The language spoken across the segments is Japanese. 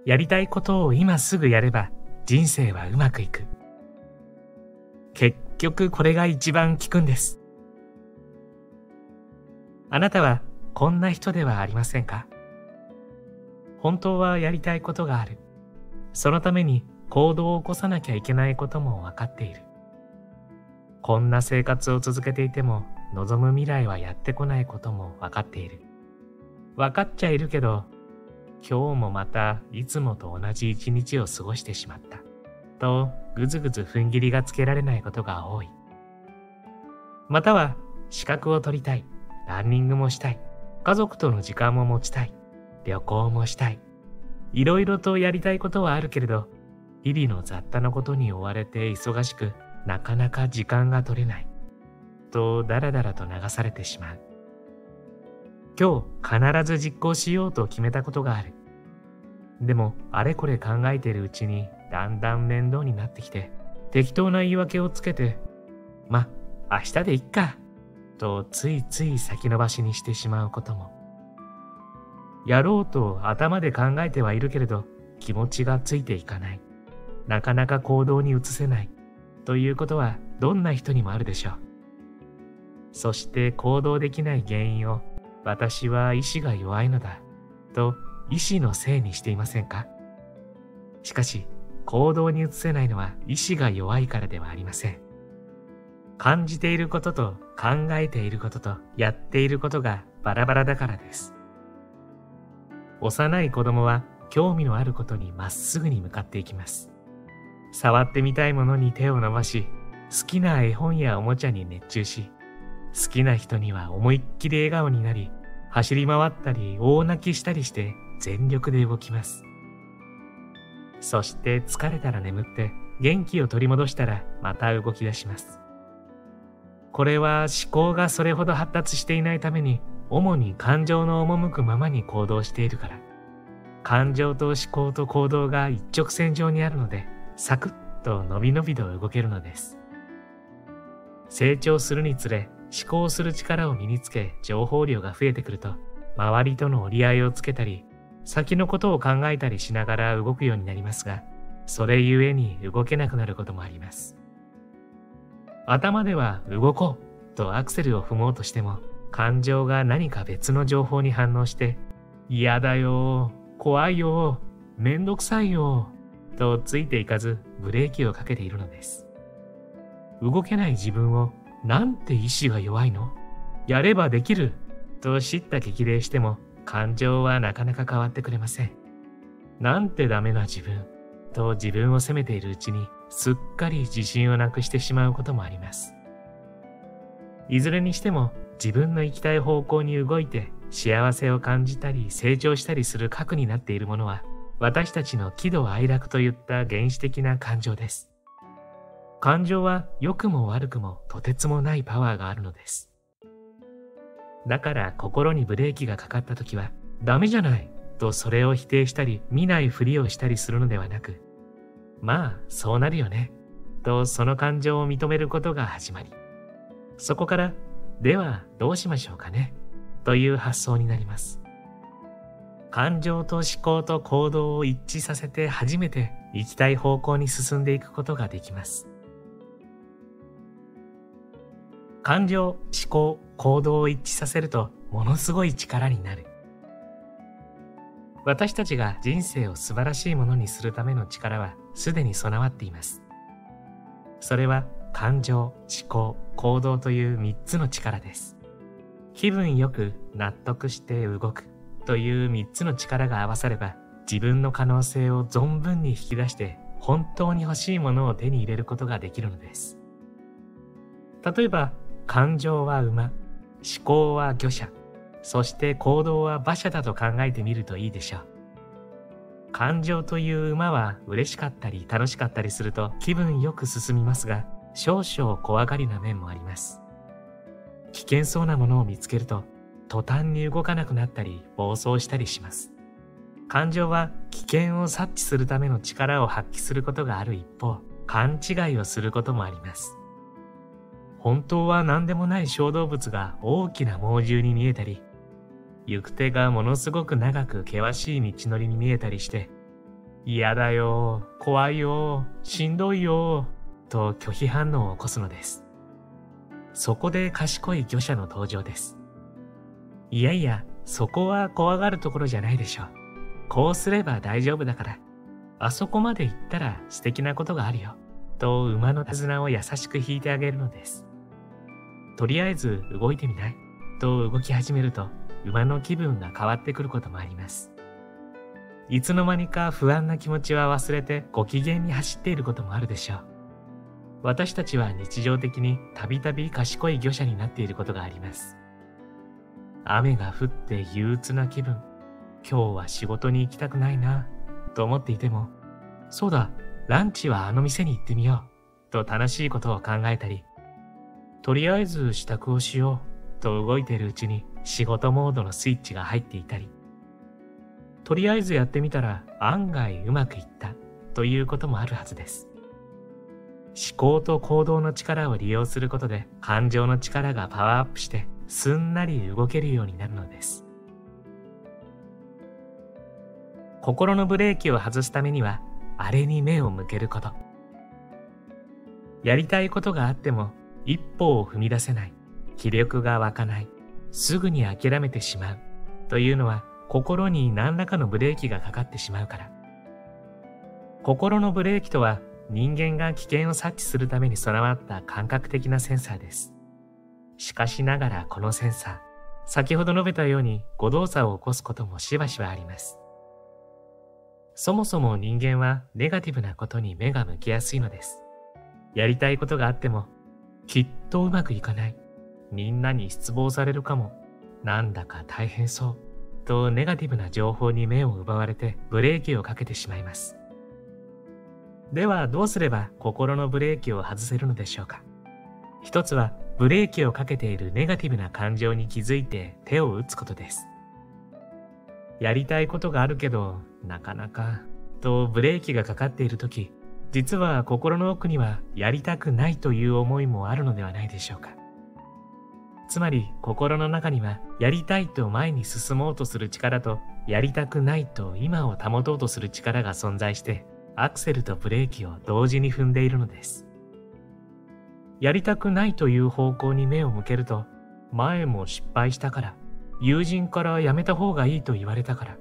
やりたいことを今すぐやれば人生はうまくいく。結局これが一番効くんです。あなたはこんな人ではありませんか？本当はやりたいことがある。そのために行動を起こさなきゃいけないことも分かっている。こんな生活を続けていても望む未来はやってこないことも分かっている。分かっちゃいるけど、今日もまたいつもと同じ一日を過ごしてしまった。とぐずぐず踏ん切りがつけられないことが多い。または資格を取りたい。ランニングもしたい。家族との時間も持ちたい。旅行もしたい。いろいろとやりたいことはあるけれど、日々の雑多なことに追われて忙しく、なかなか時間が取れない。とだらだらと流されてしまう。今日必ず実行しようと決めたことがある。でもあれこれ考えているうちにだんだん面倒になってきて、適当な言い訳をつけて、明日でいっか。とついつい先延ばしにしてしまうことも。やろうと頭で考えてはいるけれど気持ちがついていかない。なかなか行動に移せない。ということはどんな人にもあるでしょう。そして行動できない原因を私は意志が弱いのだと意志のせいにしていませんか？しかし行動に移せないのは意志が弱いからではありません。感じていることと考えていることとやっていることがバラバラだからです。幼い子供は興味のあることにまっすぐに向かっていきます。触ってみたいものに手を伸ばし、好きな絵本やおもちゃに熱中し、好きな人には思いっきり笑顔になり、走り回ったり大泣きしたりして全力で動きます。そして疲れたら眠って元気を取り戻したらまた動き出します。これは思考がそれほど発達していないために、主に感情の赴くままに行動しているから。感情と思考と行動が一直線上にあるので、サクッとのびのびと動けるのです。成長するにつれ、思考する力を身につけ、情報量が増えてくると、周りとの折り合いをつけたり、先のことを考えたりしながら動くようになりますが、それゆえに動けなくなることもあります。頭では動こうとアクセルを踏もうとしても、感情が何か別の情報に反応して、嫌だよ、怖いよ、めんどくさいよ、とついていかずブレーキをかけているのです。動けない自分を、なんて意志が弱いの？やればできると叱咤激励しても、感情はなかなか変わってくれません。なんてダメな自分と自分を責めているうちに、すっかり自信をなくしてしまうこともあります。いずれにしても自分の行きたい方向に動いて幸せを感じたり成長したりする核になっているものは、私たちの喜怒哀楽といった原始的な感情です。感情は良くも悪くもとてつもないパワーがあるのです。だから心にブレーキがかかったときは、ダメじゃないとそれを否定したり見ないふりをしたりするのではなく、そうなるよねとその感情を認めることが始まり、そこからではどうしましょうかねという発想になります。感情と思考と行動を一致させて初めて行きたい方向に進んでいくことができます。感情、思考、行動を一致させるとものすごい力になる。私たちが人生を素晴らしいものにするための力はすでに備わっています。それは感情、思考、行動という3つの力です。気分よく納得して動くという3つの力が合わされば、自分の可能性を存分に引き出して本当に欲しいものを手に入れることができるのです。例えば、感情は馬、思考は御車、そして行動は馬車だと考えてみるといいでしょう。感情という馬は嬉しかったり楽しかったりすると気分よく進みますが、少々怖がりな面もあります。危険そうなものを見つけると途端に動かなくなったり暴走したりします。感情は危険を察知するための力を発揮することがある一方、勘違いをすることもあります。本当は何でもない小動物が大きな猛獣に見えたり、行く手がものすごく長く険しい道のりに見えたりして、嫌だよ、怖いよ、しんどいよ、と拒否反応を起こすのです。そこで賢い御者の登場です。いやいや、そこは怖がるところじゃないでしょう。こうすれば大丈夫だから。あそこまで行ったら素敵なことがあるよ。と馬の手綱を優しく引いてあげるのです。とりあえず動いてみない？と動き始めると馬の気分が変わってくることもあります。いつの間にか不安な気持ちは忘れてご機嫌に走っていることもあるでしょう。私たちは日常的にたびたび賢い御者になっていることがあります。雨が降って憂鬱な気分、今日は仕事に行きたくないな、と思っていても、そうだ、ランチはあの店に行ってみよう、と楽しいことを考えたり、とりあえず支度をしよう、と動いているうちに仕事モードのスイッチが入っていたり、とりあえずやってみたら案外うまくいった、ということもあるはずです。思考と行動の力を利用することで感情の力がパワーアップしてすんなり動けるようになるのです。心のブレーキを外すためにはあれに目を向けること。やりたいことがあっても一歩を踏み出せない、気力が湧かない、すぐに諦めてしまうというのは心に何らかのブレーキがかかってしまうから。心のブレーキとは人間が危険を察知するために備わった感覚的なセンサーです。しかしながらこのセンサー、先ほど述べたように誤動作を起こすこともしばしばあります。そもそも人間はネガティブなことに目が向きやすいのです。やりたいことがあっても、きっとうまくいかない。みんなに失望されるかも。なんだか大変そう。とネガティブな情報に目を奪われてブレーキをかけてしまいます。ではどうすれば心のブレーキを外せるのでしょうか。一つはブレーキをかけているネガティブな感情に気づいて手を打つことです。やりたいことがあるけどなかなかとブレーキがかかっているとき、実は心の奥にはやりたくないという思いもあるのではないでしょうか。つまり心の中にはやりたいと前に進もうとする力とやりたくないと今を保とうとする力が存在してアクセルとブレーキを同時に踏んでいるのです。やりたくないという方向に目を向けると、前も失敗したから、友人からやめた方がいいと言われたから、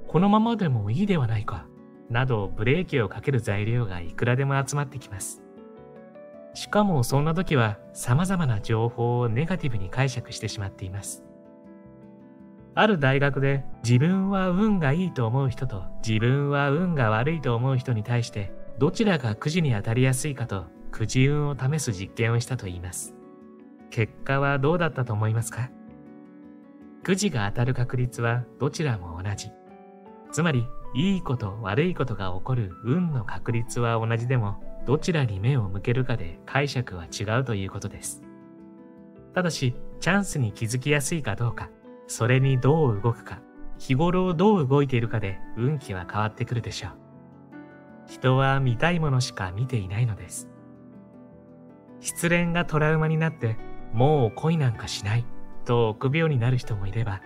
このままでもいいではないか、などブレーキをかける材料がいくらでも集まってきます。しかもそんな時は様々な情報をネガティブに解釈してしまっています。ある大学で自分は運がいいと思う人と自分は運が悪いと思う人に対してどちらがくじに当たりやすいかとくじ運を試す実験をしたといいます。結果はどうだったと思いますか？くじが当たる確率はどちらも同じ。つまりいいこと悪いことが起こる運の確率は同じでもどちらに目を向けるかで解釈は違うということです。ただしチャンスに気づきやすいかどうか、それにどう動くか、日頃どう動いているかで運気は変わってくるでしょう。人は見たいものしか見ていないのです。失恋がトラウマになってもう恋なんかしないと臆病になる人もいれば、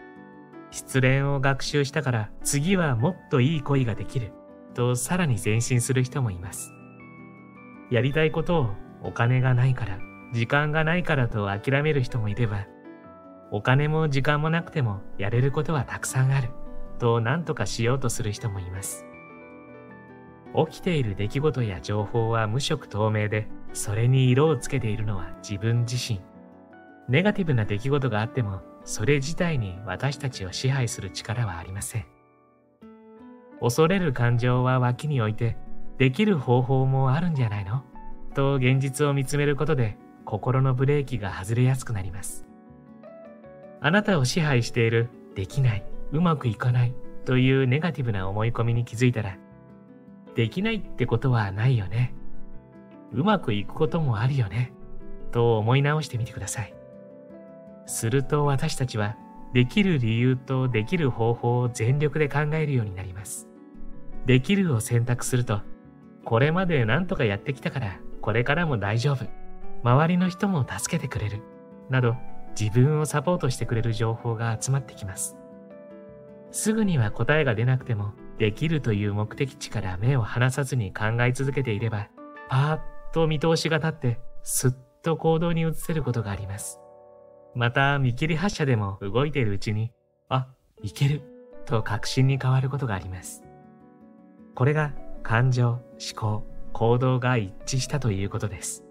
失恋を学習したから次はもっといい恋ができるとさらに前進する人もいます。やりたいことをお金がないから、時間がないからと諦める人もいれば、お金も時間もなくてもやれることはたくさんあると何とかしようとする人もいます。起きている出来事や情報は無色透明で、それに色をつけているのは自分自身。ネガティブな出来事があっても、それ自体に私たちを支配する力はありません。恐れる感情は脇に置いて、できる方法もあるんじゃないの？と現実を見つめることで、心のブレーキが外れやすくなります。あなたを支配しているできない、うまくいかないというネガティブな思い込みに気づいたら、できないってことはないよね。うまくいくこともあるよね。と思い直してみてください。すると私たちはできる理由とできる方法を全力で考えるようになります。できるを選択すると、これまで何とかやってきたからこれからも大丈夫。周りの人も助けてくれる。など、自分をサポートしてくれる情報が集まってきます。すぐには答えが出なくても、できるという目的地から目を離さずに考え続けていれば、パーッと見通しが立って、すっと行動に移せることがあります。また、見切り発車でも動いているうちに、あ、いける、と確信に変わることがあります。これが感情、思考、行動が一致したということです。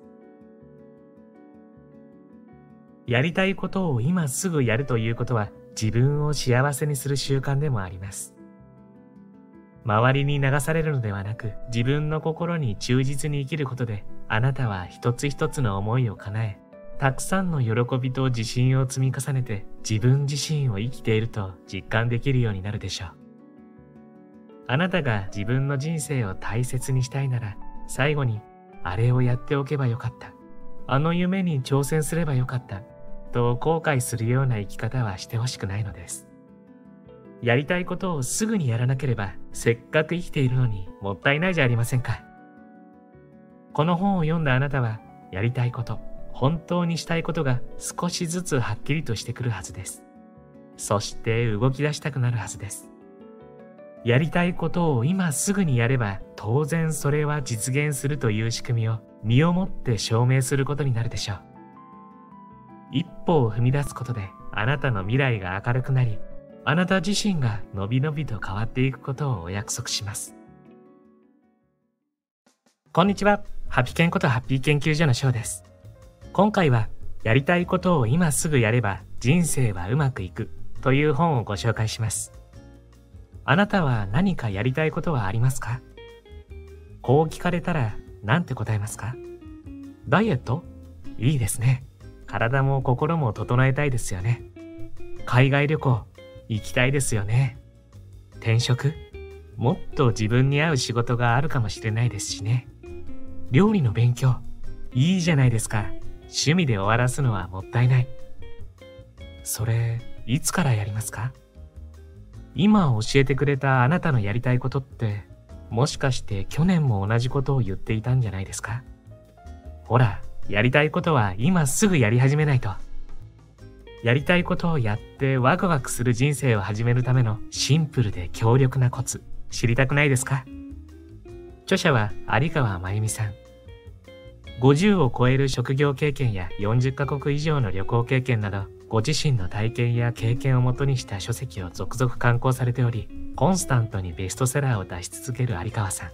やりたいことを今すぐやるということは、自分を幸せにする習慣でもあります。周りに流されるのではなく、自分の心に忠実に生きることで、あなたは一つ一つの思いを叶え、たくさんの喜びと自信を積み重ねて、自分自身を生きていると実感できるようになるでしょう。あなたが自分の人生を大切にしたいなら、最後に、あれをやっておけばよかった。あの夢に挑戦すればよかった。と後悔するような生き方はしてほしくないのです。やりたいことをすぐにやらなければ、せっかく生きているのにもったいないじゃありませんか。この本を読んだあなたは、やりたいこと、本当にしたいことが少しずつはっきりとしてくるはずです。そして動き出したくなるはずです。やりたいことを今すぐにやれば、当然それは実現するという仕組みを身をもって証明することになるでしょう。一歩を踏み出すことで、あなたの未来が明るくなり、あなた自身がのびのびと変わっていくことをお約束します。こんにちは。ハピケンことハッピー研究所の翔です。今回は、やりたいことを今すぐやれば人生はうまくいくという本をご紹介します。あなたは何かやりたいことはありますか？こう聞かれたら何て答えますか？ダイエット？いいですね。体も心も整えたいですよね。海外旅行？行きたいですよね。転職？もっと自分に合う仕事があるかもしれないですしね。料理の勉強？いいじゃないですか。趣味で終わらすのはもったいない。それ、いつからやりますか？今教えてくれたあなたのやりたいことって、もしかして去年も同じことを言っていたんじゃないですか？ほら、やりたいことは今すぐやり始めないと。やりたいことをやってワクワクする人生を始めるためのシンプルで強力なコツ、知りたくないですか？著者は有川真由美さん。50を超える職業経験や40カ国以上の旅行経験など、ご自身の体験や経験をもとにした書籍を続々刊行されており、コンスタントにベストセラーを出し続ける有川さん。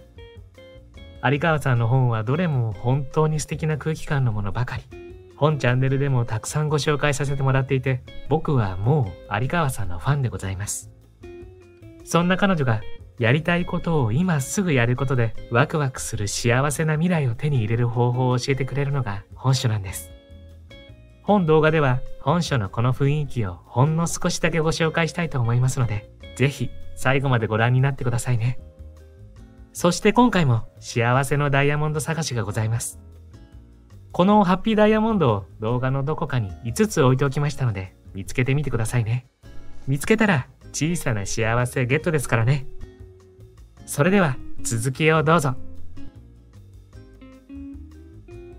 有川さんの本はどれも本当に素敵な空気感のものばかり。本チャンネルでもたくさんご紹介させてもらっていて、僕はもう有川さんのファンでございます。そんな彼女が、やりたいことを今すぐやることでワクワクする幸せな未来を手に入れる方法を教えてくれるのが本書なんです。本動画では本書のこの雰囲気をほんの少しだけご紹介したいと思いますので、ぜひ最後までご覧になってくださいね。そして今回も幸せのダイヤモンド探しがございます。このハッピーダイヤモンドを動画のどこかに5つ置いておきましたので、見つけてみてくださいね。見つけたら小さな幸せゲットですからね。それでは続きをどうぞ。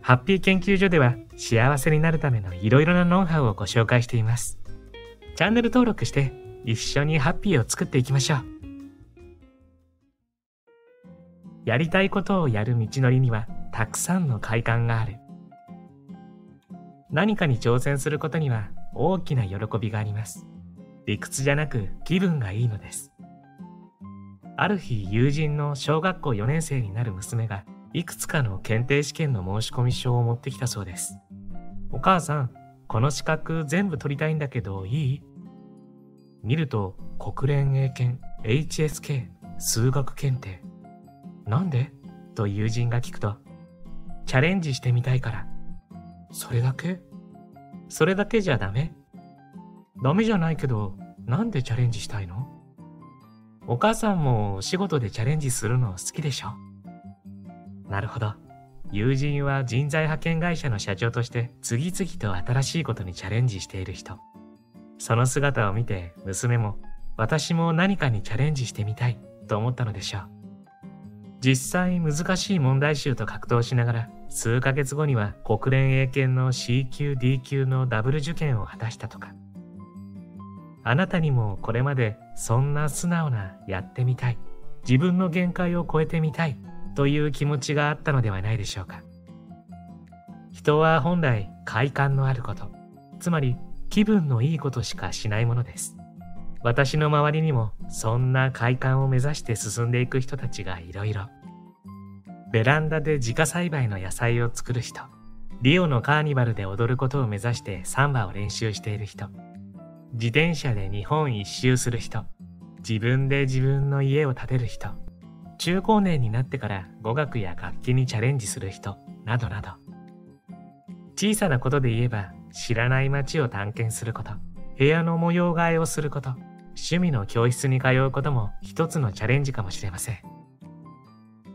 ハッピー研究所では幸せになるためのいろいろなノウハウをご紹介しています。チャンネル登録して一緒にハッピーを作っていきましょう。やりたいことをやる道のりにはたくさんの快感がある。何かに挑戦することには大きな喜びがあります。理屈じゃなく気分がいいのです。ある日、友人の小学校4年生になる娘がいくつかの検定試験の申込書を持ってきたそうです。お母さん、この資格全部取りたいんだけどいい？見ると国連英検、HSK、数学検定。なんで？と友人が聞くと、チャレンジしてみたいから。それだけ？それだけじゃダメ？ダメじゃないけど、なんでチャレンジしたいの？お母さんもお仕事でチャレンジするの好きでしょ？なるほど。友人は人材派遣会社の社長として次々と新しいことにチャレンジしている人。その姿を見て娘も私も何かにチャレンジしてみたいと思ったのでしょう。実際難しい問題集と格闘しながら数ヶ月後には国連英検の C 級 D 級のダブル受験を果たしたとか。あなたにもこれまでそんな素直なやってみたい自分の限界を超えてみたいという気持ちがあったのではないでしょうか。人は本来快感のあること、つまり気分のいいことしかしないものです。私の周りにもそんな快感を目指して進んでいく人たちがいろいろ。ベランダで自家栽培の野菜を作る人、リオのカーニバルで踊ることを目指してサンバを練習している人、自転車で日本一周する人、自分で自分の家を建てる人、中高年になってから語学や楽器にチャレンジする人、などなど。小さなことで言えば、知らない街を探検すること、部屋の模様替えをすること、趣味の教室に通うことも一つのチャレンジかもしれません。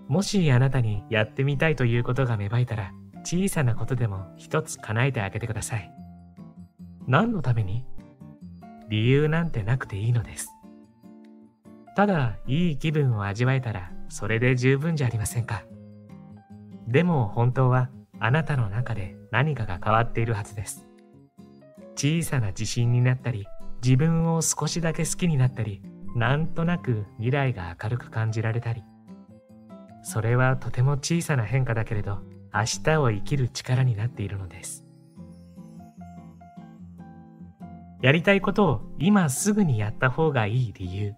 もしあなたにやってみたいということが芽生えたら、小さなことでも一つ叶えてあげてください。何のために？理由なんてなくていいのです。ただいい気分を味わえたらそれで十分じゃありませんか。でも本当はあなたの中で何かが変わっているはずです。小さな自信になったり、自分を少しだけ好きになったり、なんとなく未来が明るく感じられたり。それはとても小さな変化だけれど、明日を生きる力になっているのです。やりたいことを今すぐにやった方がいい理由。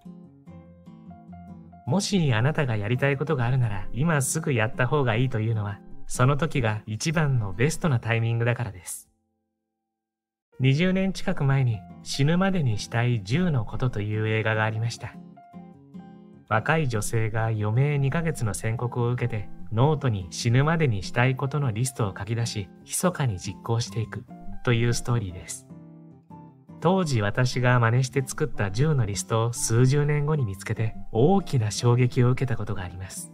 もしあなたがやりたいことがあるなら今すぐやった方がいいというのは、その時が一番のベストなタイミングだからです。20年近く前に死ぬまでにしたい10のことという映画がありました。若い女性が余命2ヶ月の宣告を受けてノートに死ぬまでにしたいことのリストを書き出し、密かに実行していくというストーリーです。当時私が真似して作った10のリストを数十年後に見つけて大きな衝撃を受けたことがあります。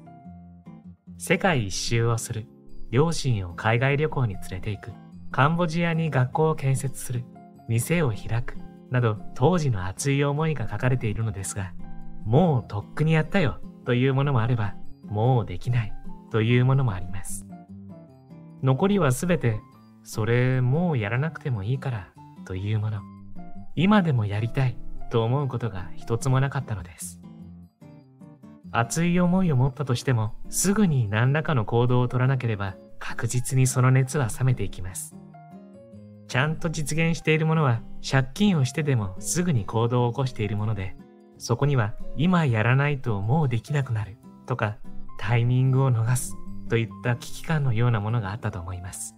世界一周をする、両親を海外旅行に連れて行く、カンボジアに学校を建設する、店を開く、など当時の熱い思いが書かれているのですが、もうとっくにやったよというものもあれば、もうできないというものもあります。残りはすべて、それもうやらなくてもいいからというもの。今でもやりたいと思うことが一つもなかったのです。熱い思いを持ったとしても、すぐに何らかの行動を取らなければ、確実にその熱は冷めていきます。ちゃんと実現しているものは、借金をしてでもすぐに行動を起こしているもので、そこには今やらないともうできなくなるとか、タイミングを逃すといった危機感のようなものがあったと思います。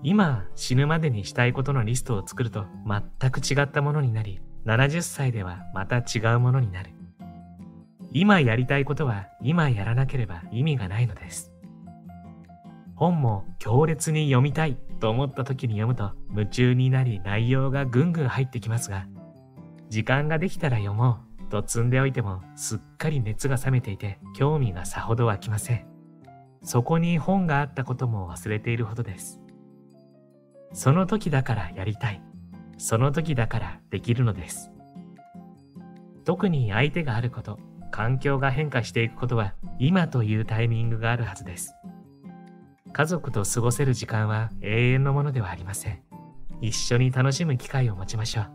今死ぬまでにしたいことのリストを作ると全く違ったものになり、70歳ではまた違うものになる。今やりたいことは今やらなければ意味がないのです。本も強烈に読みたいと思った時に読むと夢中になり内容がぐんぐん入ってきますが、時間ができたら読もうと積んでおいてもすっかり熱が冷めていて興味がさほど湧きません。そこに本があったことも忘れているほどです。その時だからやりたい。その時だからできるのです。特に相手があること、環境が変化していくことは今というタイミングがあるはずです。家族と過ごせる時間は永遠のものではありません。一緒に楽しむ機会を持ちましょう。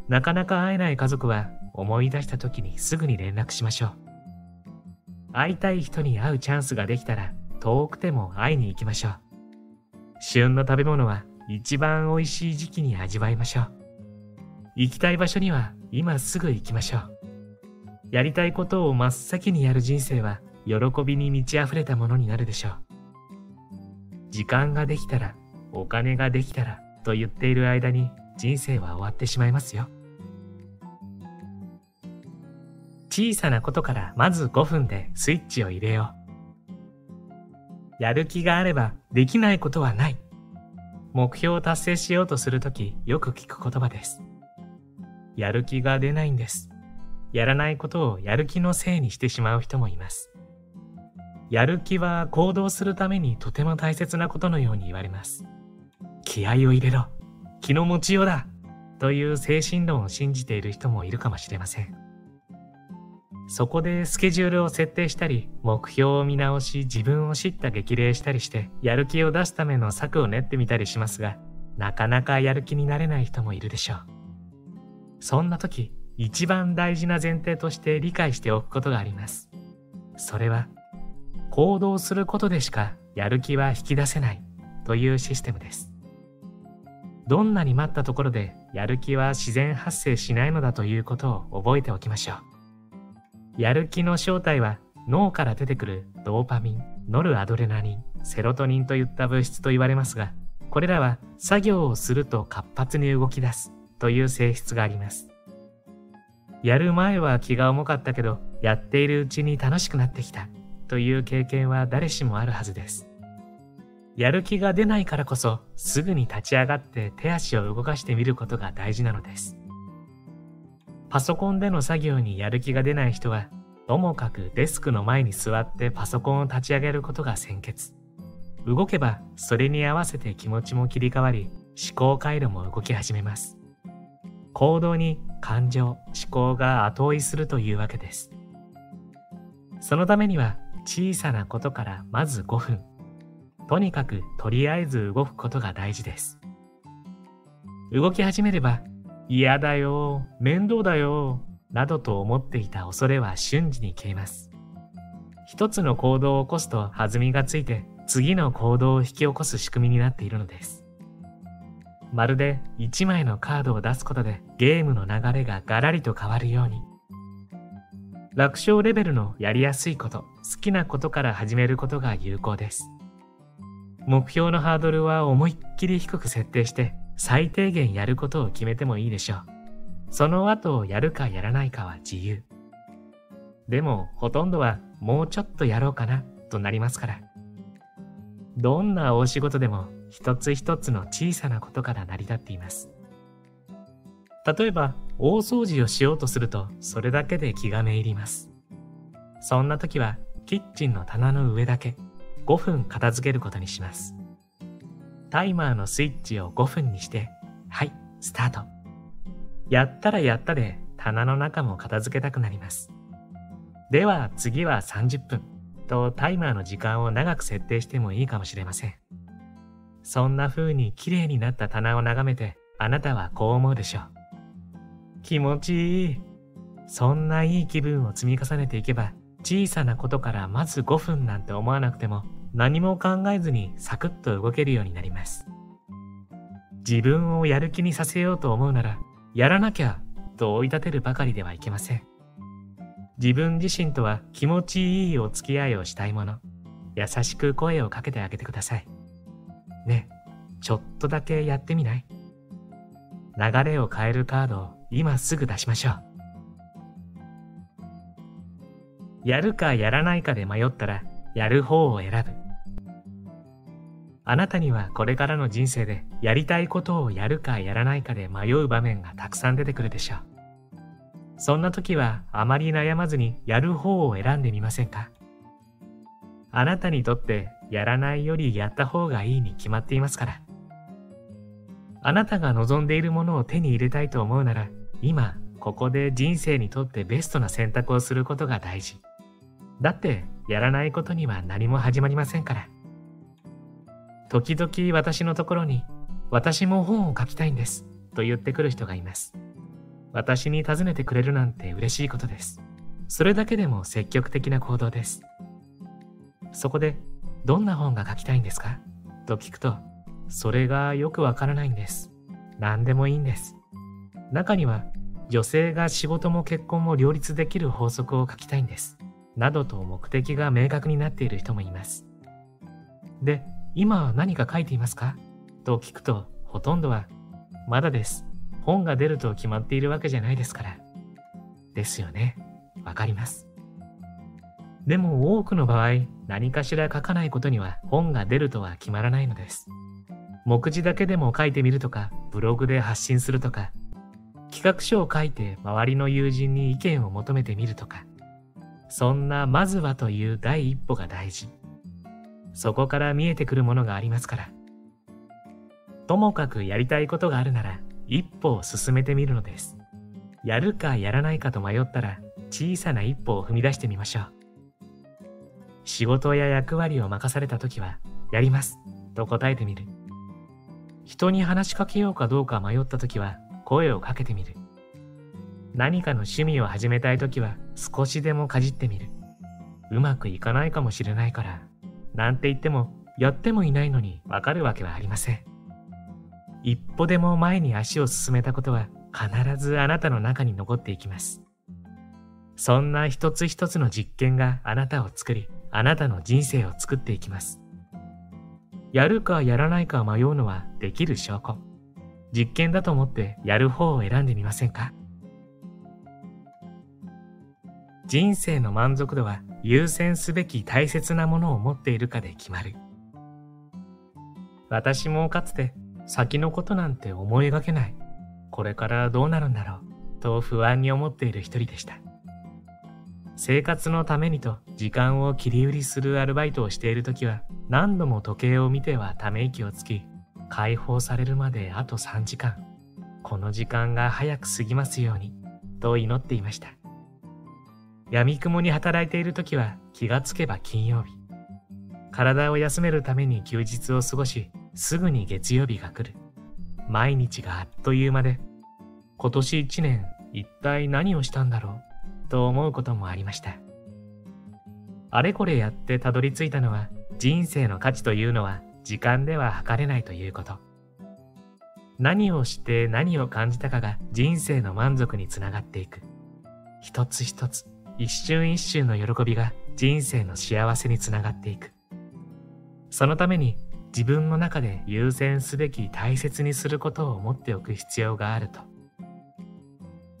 なかなか会えない家族は思い出した時にすぐに連絡しましょう。会いたい人に会うチャンスができたら遠くても会いに行きましょう。旬の食べ物は一番美味しい時期に味わいましょう。行きたい場所には今すぐ行きましょう。やりたいことを真っ先にやる人生は喜びに満ち溢れたものになるでしょう。時間ができたら、お金ができたらと言っている間に人生は終わってしまいますよ。小さなことからまず5分でスイッチを入れよう。やる気があればできないことはない。目標を達成しようとするときよく聞く言葉です。やる気が出ないんです。やらないことをやる気のせいにしてしまう人もいます。やる気は行動するためにとても大切なことのように言われます。気合を入れろ。気の持ちようだ。という精神論を信じている人もいるかもしれません。そこでスケジュールを設定したり、目標を見直し、自分を叱咤激励したりして、やる気を出すための策を練ってみたりしますが、なかなかやる気になれない人もいるでしょう。そんな時、一番大事な前提として理解しておくことがあります。それは、行動することでしかやる気は引き出せないというシステムです。どんなに待ったところでやる気は自然発生しないのだということを覚えておきましょう。やる気の正体は脳から出てくるドーパミン、ノルアドレナリン、セロトニンといった物質と言われますが、これらは作業をすると活発に動き出すという性質があります。やる前は気が重かったけど、やっているうちに楽しくなってきたという経験は誰しもあるはずです。やる気が出ないからこそ、すぐに立ち上がって手足を動かしてみることが大事なのです。パソコンでの作業にやる気が出ない人は、ともかくデスクの前に座ってパソコンを立ち上げることが先決。動けばそれに合わせて気持ちも切り替わり、思考回路も動き始めます。行動に感情、思考が後追いするというわけです。そのためには小さなことからまず5分。とにかくとりあえず動くことが大事です。動き始めれば、嫌だよ、面倒だよ、などと思っていた恐れは瞬時に消えます。一つの行動を起こすと弾みがついて、次の行動を引き起こす仕組みになっているのです。まるで1枚のカードを出すことでゲームの流れがガラリと変わるように、楽勝レベルのやりやすいこと、好きなことから始めることが有効です。目標のハードルは思いっきり低く設定して、最低限やることを決めてもいいでしょう。その後やるかやらないかは自由。でもほとんどはもうちょっとやろうかなとなりますから。どんな大仕事でも一つ一つの小さなことから成り立っています。例えば大掃除をしようとするとそれだけで気がめいります。そんな時はキッチンの棚の上だけ5分片付けることにします。タイマーのスイッチを5分にして、はい、スタート。やったらやったで棚の中も片付けたくなります。では次は30分とタイマーの時間を長く設定してもいいかもしれません。そんな風に綺麗になった棚を眺めてあなたはこう思うでしょう。気持ちいい。そんないい気分を積み重ねていけば、小さなことからまず5分なんて思わなくても何も考えずにサクッと動けるようになります。自分をやる気にさせようと思うなら、やらなきゃと追い立てるばかりではいけません。自分自身とは気持ちいいお付き合いをしたいもの、優しく声をかけてあげてください。ねえ、ちょっとだけやってみない？流れを変えるカードを今すぐ出しましょう。やるかやらないかで迷ったら、やる方を選ぶ。あなたにはこれからの人生でやりたいことをやるかやらないかで迷う場面がたくさん出てくるでしょう。そんな時はあまり悩まずにやる方を選んでみませんか？あなたにとってやらないよりやった方がいいに決まっていますから。あなたが望んでいるものを手に入れたいと思うなら、今ここで人生にとってベストな選択をすることが大事。だってやらないことには何も始まりませんから。時々私のところに、私も本を書きたいんですと言ってくる人がいます。私に尋ねてくれるなんて嬉しいことです。それだけでも積極的な行動です。そこで、どんな本が書きたいんですかと聞くと、それがよくわからないんです。何でもいいんです。中には、女性が仕事も結婚も両立できる法則を書きたいんです。などと目的が明確になっている人もいます。で、今何か書いていますかと聞くと、ほとんどは、まだです。本が出ると決まっているわけじゃないですから。ですよね。わかります。でも多くの場合、何かしら書かないことには本が出るとは決まらないのです。目次だけでも書いてみるとか、ブログで発信するとか、企画書を書いて周りの友人に意見を求めてみるとか、そんなまずはという第一歩が大事。そこから見えてくるものがありますから。ともかくやりたいことがあるなら、一歩を進めてみるのです。やるかやらないかと迷ったら、小さな一歩を踏み出してみましょう。仕事や役割を任されたときは、やりますと答えてみる。人に話しかけようかどうか迷ったときは、声をかけてみる。何かの趣味を始めたいときは少しでもかじってみる。うまくいかないかもしれないから、なんて言ってもやってもいないのにわかるわけはありません。一歩でも前に足を進めたことは必ずあなたの中に残っていきます。そんな一つ一つの実験があなたを作り、あなたの人生を作っていきます。やるかやらないか迷うのはできる証拠。実験だと思ってやる方を選んでみませんか？人生の満足度は優先すべき大切なものを持っているかで決まる。私もかつて先のことなんて思いがけない。これからどうなるんだろうと不安に思っている一人でした。生活のためにと時間を切り売りするアルバイトをしているときは何度も時計を見てはため息をつき、解放されるまであと3時間。この時間が早く過ぎますようにと祈っていました。闇雲に働いているときは気がつけば金曜日。体を休めるために休日を過ごし、すぐに月曜日が来る。毎日があっという間で、今年1年一体何をしたんだろうと思うこともありました。あれこれやってたどり着いたのは、人生の価値というのは時間では測れないということ。何をして何を感じたかが人生の満足につながっていく。一つ一つ、一瞬一瞬の喜びが人生の幸せにつながっていく。そのために自分の中で優先すべき大切にすることを持っておく必要があると。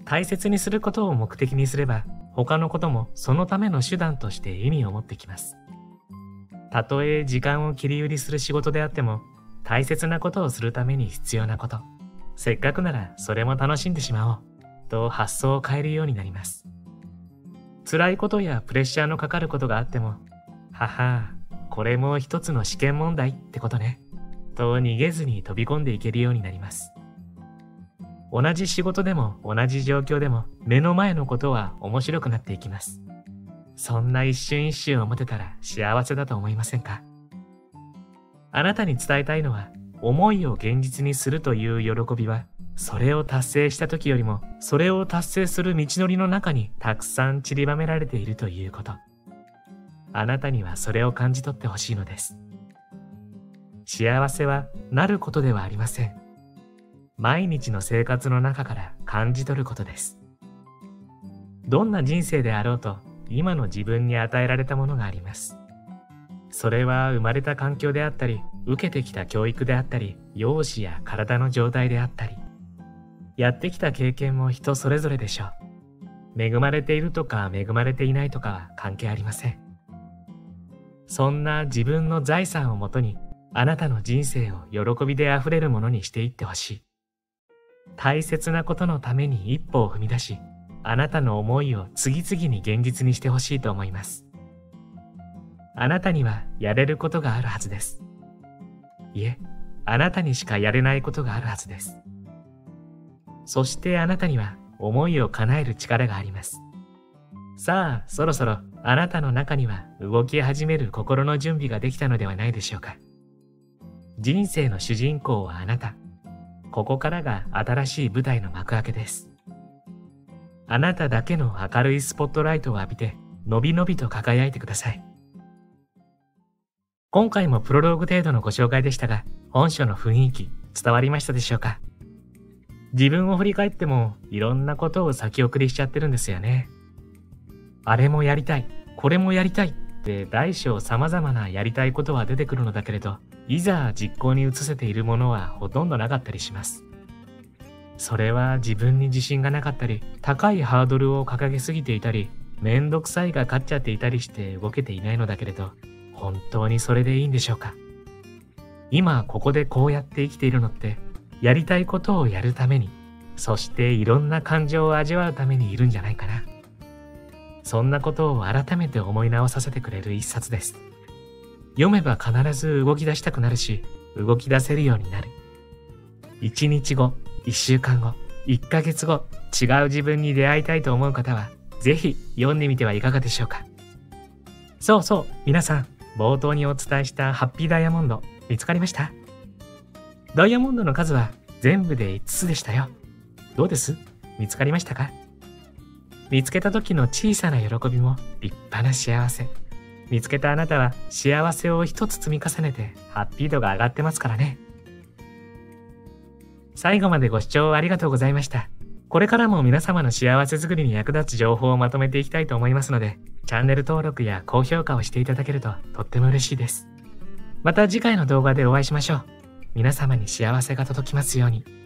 大切にすることを目的にすれば、他のこともそのための手段として意味を持ってきます。たとえ時間を切り売りする仕事であっても、大切なことをするために必要なこと、せっかくならそれも楽しんでしまおうと発想を変えるようになります。辛いことやプレッシャーのかかることがあっても、はは、これも一つの試験問題ってことね、と逃げずに飛び込んでいけるようになります。同じ仕事でも同じ状況でも目の前のことは面白くなっていきます。そんな一瞬一瞬を持てたら幸せだと思いませんか？あなたに伝えたいのは、思いを現実にするという喜びは、それを達成した時よりも、それを達成する道のりの中にたくさん散りばめられているということ。あなたにはそれを感じ取ってほしいのです。幸せはなることではありません。毎日の生活の中から感じ取ることです。どんな人生であろうと、今の自分に与えられたものがあります。それは生まれた環境であったり、受けてきた教育であったり、容姿や体の状態であったり、やってきた経験も人それぞれでしょう。恵まれているとか恵まれていないとかは関係ありません。そんな自分の財産をもとに、あなたの人生を喜びであふれるものにしていってほしい。大切なことのために一歩を踏み出し、あなたの思いを次々に現実にしてほしいと思います。あなたにはやれることがあるはずです。いえ、あなたにしかやれないことがあるはずです。そしてあなたには思いを叶える力があります。さあ、そろそろあなたの中には動き始める心の準備ができたのではないでしょうか。人生の主人公はあなた。ここからが新しい舞台の幕開けです。あなただけの明るいスポットライトを浴びて、のびのびと輝いてください。今回もプロローグ程度のご紹介でしたが、本書の雰囲気伝わりましたでしょうか？自分を振り返ってもいろんなことを先送りしちゃってるんですよね。あれもやりたい、これもやりたいって大小様々なやりたいことは出てくるのだけれど、いざ実行に移せているものはほとんどなかったりします。それは自分に自信がなかったり、高いハードルを掲げすぎていたり、めんどくさいが勝っちゃっていたりして動けていないのだけれど、本当にそれでいいんでしょうか？今ここでこうやって生きているのって、やりたいことをやるために、そしていろんな感情を味わうためにいるんじゃないかな。そんなことを改めて思い直させてくれる一冊です。読めば必ず動き出したくなるし、動き出せるようになる。1日後、1週間後、1ヶ月後、違う自分に出会いたいと思う方は、ぜひ読んでみてはいかがでしょうか。そうそう、皆さん、冒頭にお伝えしたハッピーダイヤモンド、見つかりました？ダイヤモンドの数は全部で5つでしたよ。どうです？見つかりましたか？見つけた時の小さな喜びも立派な幸せ。見つけたあなたは幸せを一つ積み重ねてハッピー度が上がってますからね。最後までご視聴ありがとうございました。これからも皆様の幸せづくりに役立つ情報をまとめていきたいと思いますので、チャンネル登録や高評価をしていただけるととっても嬉しいです。また次回の動画でお会いしましょう。皆様に幸せが届きますように。